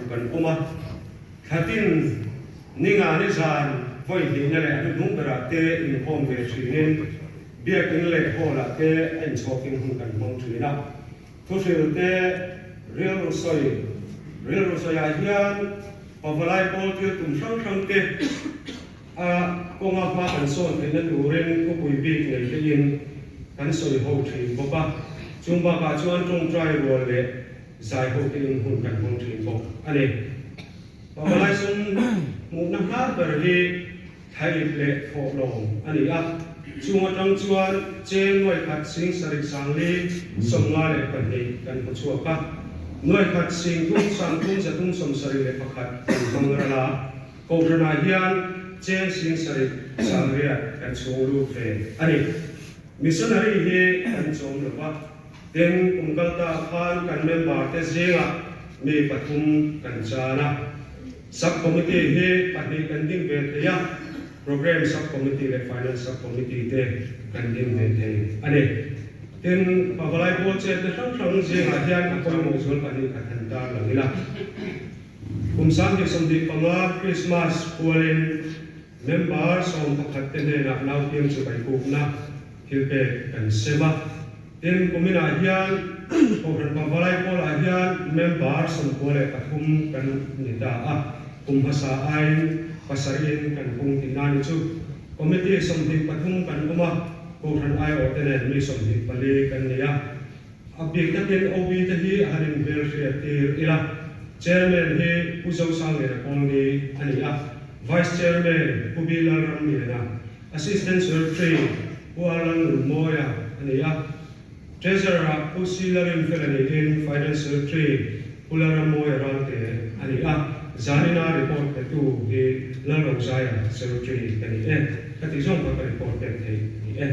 kan oma khatin ninga ni zan voi hi na le nu bera te in hom ve thinin biak in le hola te en choking hun kan mong thina thu thil te real soi a hian pavalai pol te tum sang te a konga pa kan son te na luren ko pui bi ngei te in kan soi ho thi boka chungba ka chuan tong trai ro le zai ho te in hun kan mong thi bo ani pavalai sum mu na ha ber hi thai le pho long ani a chunga tang chuan chen noi khat sing sarik sang li somnga le kan nei kan ko chua ka noi khat sing tung sang tung sa tung som sarik le pakhat kan rala ko rana hian chen sing sarik sang ria kan chung lu fe ani missionary hi kan chung lo ba ten ungkalta khan kan member te zenga me pathum kan chana subcommittee hi pahni kan ding ve te ya program subcommittee le finance subcommittee te kan ding ve te ani ten pavalai bo che te sang zenga hian apoi mo zol pahni kan han ta langila kumsam ke somdi panga Christmas pualin member som pakhat te ne na nau tiam chu bai ku na hilpe kan sema ten kumina hian program pavalai pol a hian member som pole pathum kan nita a kumhasa ain pasarin kan kung tinani chu committee somdi pathum kan uma program ai otene mi somdi pali kan nia abik ta ten ob ta hi harin welfare tir ila chairman hi puzo sang le kong ni ani a vice chairman kubila ram ni na assistant secretary pualan moya ani a treasurer pusilarin felani in finance secretary pualan moya rante ani a zanina report te tu hi lalong saya secretary ani kati zong ka report te ni